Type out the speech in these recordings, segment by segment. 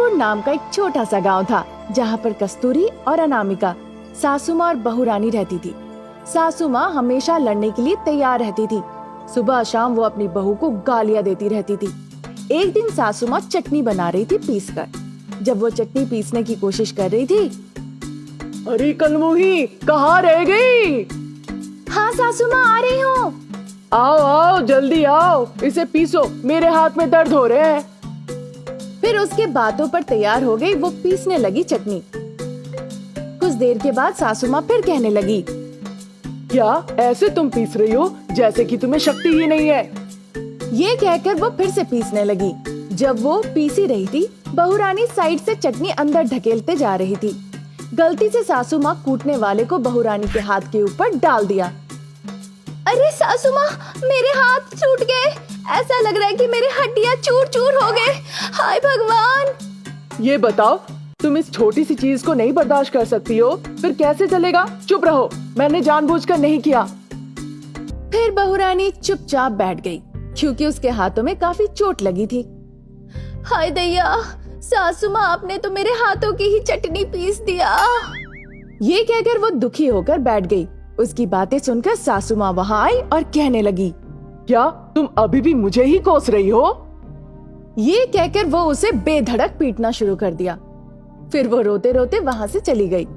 रतनपुर नाम का एक छोटा सा गांव था, जहाँ पर कस्तूरी और अनामिका, सासू माँ और बहू रानी रहती थी। सासू माँ हमेशा लड़ने के लिए तैयार रहती थी। सुबह शाम वो अपनी बहू को गालियाँ देती रहती थी। एक दिन सासू माँ चटनी बना रही थी पीसकर। जब वो चटनी पीसने की कोशिश कर रही थी, अरे कलमुही, कहाँ रह गई? हाँ सासू माँ, आ रही हूँ। आओ आओ, जल्दी आओ, इसे पीसो, मेरे हाथ में दर्द हो रहे हैं। फिर उसके बातों पर तैयार हो गई, वो पीसने लगी चटनी। कुछ देर के बाद सासू माँ फिर कहने लगी, क्या ऐसे तुम पीस रही हो जैसे कि तुम्हें शक्ति ही नहीं है? ये कहकर वो फिर से पीसने लगी। जब वो पीसी रही थी, बहू रानी साइड से चटनी अंदर ढकेलते जा रही थी। गलती से सासू माँ कूटने वाले को बहू रानी के हाथ के ऊपर डाल दिया। अरे सासू माँ, मेरे हाथ छूट गए। ऐसा लग रहा है कि मेरे हड्डियाँ चूर चूर हो गए। हाय भगवान। ये बताओ, तुम इस छोटी सी चीज को नहीं बर्दाश्त कर सकती हो, फिर कैसे चलेगा? चुप रहो, मैंने जानबूझकर नहीं किया। फिर बहू रानी चुपचाप बैठ गई, क्योंकि उसके हाथों में काफी चोट लगी थी। हाय दैया, सासू माँ, आपने तो मेरे हाथों की ही चटनी पीस दिया। ये कहकर वो दुखी होकर बैठ गई। उसकी बातें सुनकर सासू माँ वहाँ आई और कहने लगी, क्या तुम अभी भी मुझे ही कोस रही हो? ये कहकर वो उसे बेधड़क पीटना शुरू कर दिया। फिर वो रोते रोते वहाँ से चली गई।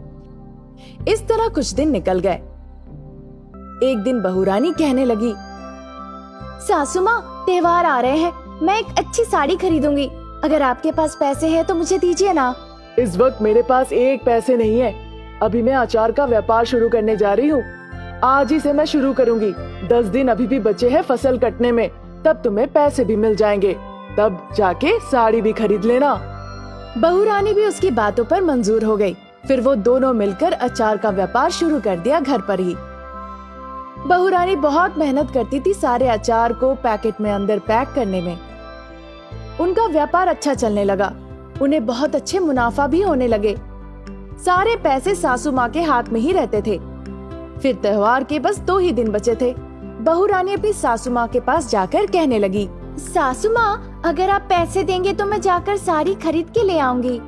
इस तरह कुछ दिन निकल गए। एक दिन बहू रानी कहने लगी, सासू माँ, त्योहार आ रहे हैं, मैं एक अच्छी साड़ी खरीदूंगी। अगर आपके पास पैसे हैं तो मुझे दीजिए ना। इस वक्त मेरे पास एक पैसे नहीं है। अभी मैं अचार का व्यापार शुरू करने जा रही हूँ। आज ही से मैं शुरू करूँगी। 10 दिन अभी भी बचे हैं फसल कटने में, तब तुम्हें पैसे भी मिल जाएंगे। तब जाके साड़ी भी खरीद लेना। बहू रानी भी उसकी बातों पर मंजूर हो गई। फिर वो दोनों मिलकर अचार का व्यापार शुरू कर दिया घर पर ही। बहू रानी बहुत मेहनत करती थी सारे अचार को पैकेट में अंदर पैक करने में। उनका व्यापार अच्छा चलने लगा। उन्हें बहुत अच्छे मुनाफा भी होने लगे। सारे पैसे सासू माँ के हाथ में ही रहते थे। फिर त्योहार के बस 2 ही दिन बचे थे। बहू रानी अपनी सासू माँ के पास जाकर कहने लगी, सासू माँ, अगर आप पैसे देंगे तो मैं जाकर साड़ी खरीद के ले आऊंगी।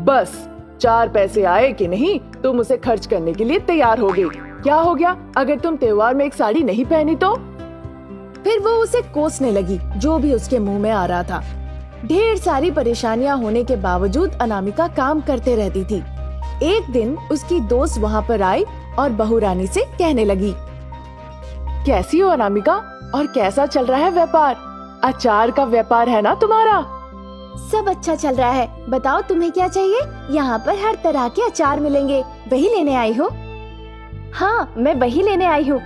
बस 4 पैसे आए कि नहीं, तुम उसे खर्च करने के लिए तैयार हो गई। क्या हो गया अगर तुम त्योहार में एक साड़ी नहीं पहनी तो? फिर वो उसे कोसने लगी, जो भी उसके मुंह में आ रहा था। ढेर सारी परेशानियां होने के बावजूद अनामिका काम करते रहती थी। एक दिन उसकी दोस्त वहाँ पर आई और बहू रानी से कहने लगी, कैसी हो अनामिका, और कैसा चल रहा है व्यापार? अचार का व्यापार है ना तुम्हारा? सब अच्छा चल रहा है। बताओ तुम्हें क्या चाहिए? यहाँ पर हर तरह के अचार मिलेंगे, वही लेने आई हो? हाँ, मैं वही लेने आई हूँ।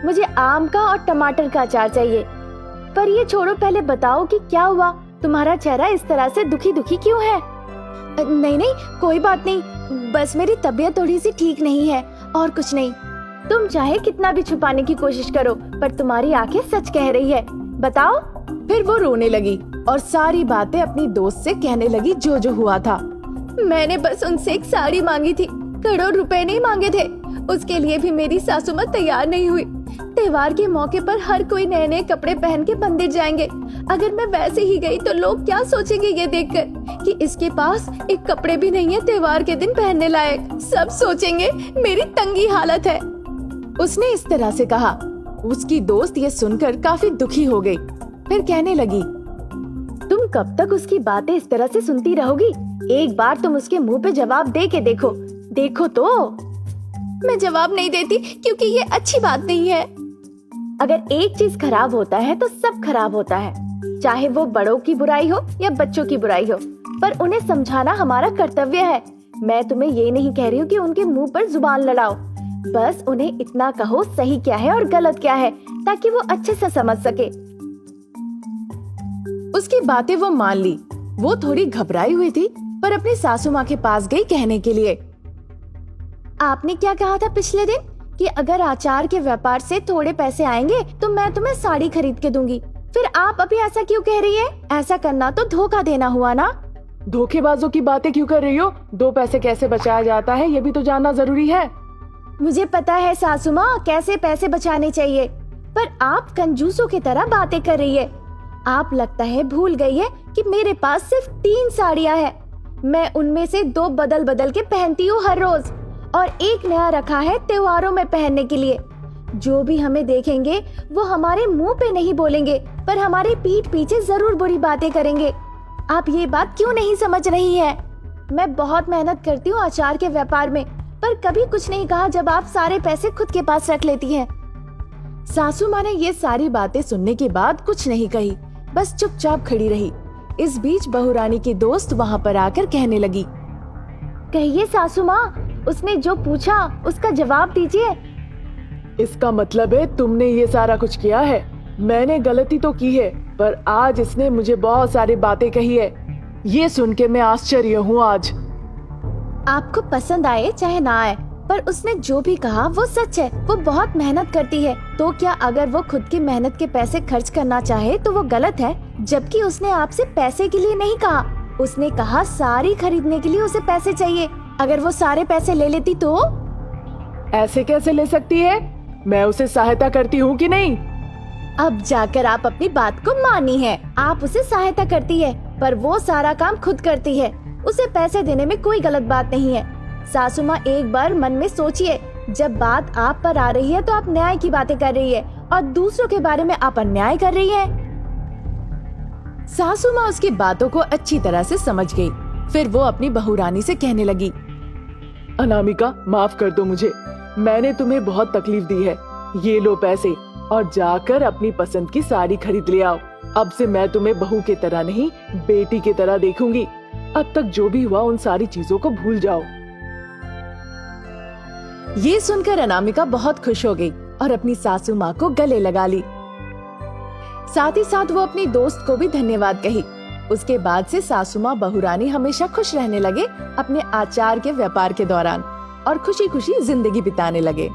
मुझे आम का और टमाटर का अचार चाहिए। पर ये छोड़ो, पहले बताओ कि क्या हुआ? तुम्हारा चेहरा इस तरह से दुखी दुखी क्यों है? नहीं नहीं, कोई बात नहीं, बस मेरी तबीयत थोड़ी सी ठीक नहीं है, और कुछ नहीं। तुम चाहे कितना भी छुपाने की कोशिश करो, पर तुम्हारी आंखें सच कह रही है। बताओ। फिर वो रोने लगी और सारी बातें अपनी दोस्त से कहने लगी जो जो हुआ था। मैंने बस उनसे एक साड़ी मांगी थी, करोड़ रुपए नहीं मांगे थे। उसके लिए भी मेरी सासू माँ तैयार नहीं हुई। त्योहार के मौके पर हर कोई नए नए कपड़े पहन के मंदिर जाएंगे। अगर मैं वैसे ही गई तो लोग क्या सोचेंगे ये देखकर कि इसके पास एक कपड़े भी नहीं है त्योहार के दिन पहनने लायक। सब सोचेंगे मेरी तंगी हालत है। उसने इस तरह से कहा। उसकी दोस्त ये सुनकर काफी दुखी हो गई। फिर कहने लगी, तुम कब तक उसकी बातें इस तरह से सुनती रहोगी? एक बार तुम उसके मुंह पे जवाब दे के देखो। देखो तो। मैं जवाब नहीं देती क्योंकि ये अच्छी बात नहीं है। अगर एक चीज खराब होता है तो सब खराब होता है, चाहे वो बड़ों की बुराई हो या बच्चों की बुराई हो, पर उन्हें समझाना हमारा कर्तव्य है। मैं तुम्हें ये नहीं कह रही हूँ कि उनके मुंह पर जुबान लड़ाओ, बस उन्हें इतना कहो सही क्या है और गलत क्या है, ताकि वो अच्छे से समझ सके। उसकी बातें वो मान ली। वो थोड़ी घबराई हुई थी, पर अपनी सासू माँ के पास गई कहने के लिए, आपने क्या कहा था पिछले दिन कि अगर अचार के व्यापार से थोड़े पैसे आएंगे तो मैं तुम्हें साड़ी खरीद के दूंगी। फिर आप अभी ऐसा क्यों कह रही है? ऐसा करना तो धोखा देना हुआ ना। धोखेबाजों की बातें क्यों कर रही हो? 2 पैसे कैसे बचाया जाता है ये भी तो जानना जरूरी है। मुझे पता है सासू माँ कैसे पैसे बचाने चाहिए, पर आप कंजूसों की तरह बातें कर रही है। आप लगता है भूल गई है कि मेरे पास सिर्फ 3 साड़ियाँ हैं। मैं उनमें से 2 बदल बदल के पहनती हूँ हर रोज, और एक नया रखा है त्योहारों में पहनने के लिए। जो भी हमें देखेंगे वो हमारे मुंह पे नहीं बोलेंगे, पर हमारे पीठ पीछे जरूर बुरी बातें करेंगे। आप ये बात क्यों नहीं समझ रही है? मैं बहुत मेहनत करती हूँ अचार के व्यापार में, पर कभी कुछ नहीं कहा जब आप सारे पैसे खुद के पास रख लेती हैं। सासू माँ ने ये सारी बातें सुनने के बाद कुछ नहीं कही, बस चुपचाप खड़ी रही। इस बीच बहुरानी की दोस्त वहाँ पर आकर कहने लगी, कहिए सासू माँ, उसने जो पूछा उसका जवाब दीजिए। इसका मतलब है तुमने ये सारा कुछ किया है? मैंने गलती तो की है, पर आज इसने मुझे बहुत सारी बातें कही है। ये सुन के मैं आश्चर्य हूँ आज। आपको पसंद आए चाहे ना आए, पर उसने जो भी कहा वो सच है। वो बहुत मेहनत करती है, तो क्या अगर वो खुद की मेहनत के पैसे खर्च करना चाहे तो वो गलत है? जबकि उसने आपसे पैसे के लिए नहीं कहा, उसने कहा साड़ी खरीदने के लिए उसे पैसे चाहिए। अगर वो सारे पैसे ले लेती तो? ऐसे कैसे ले सकती है? मैं उसे सहायता करती हूँ कि नहीं? अब जाकर आप अपनी बात को मानी है। आप उसे सहायता करती है, पर वो सारा काम खुद करती है। उसे पैसे देने में कोई गलत बात नहीं है। सासू माँ, एक बार मन में सोचिए, जब बात आप पर आ रही है तो आप न्याय की बातें कर रही है और दूसरों के बारे में आप अन्याय कर रही है। सासू माँ उसकी बातों को अच्छी तरह से समझ गई। फिर वो अपनी बहुरानी से कहने लगी, अनामिका, माफ कर दो मुझे। मैंने तुम्हें बहुत तकलीफ दी है। ये लो पैसे और जाकर अपनी पसंद की साड़ी खरीद ले आओ। अब से मैं तुम्हें बहू की तरह नहीं, बेटी की तरह देखूंगी। अब तक जो भी हुआ उन सारी चीजों को भूल जाओ। ये सुनकर अनामिका बहुत खुश हो गई और अपनी सासू माँ को गले लगा ली। साथ ही साथ वो अपनी दोस्त को भी धन्यवाद कही। उसके बाद से सासू माँ बहुरानी हमेशा खुश रहने लगे अपने आचार के व्यापार के दौरान, और खुशी खुशी जिंदगी बिताने लगे।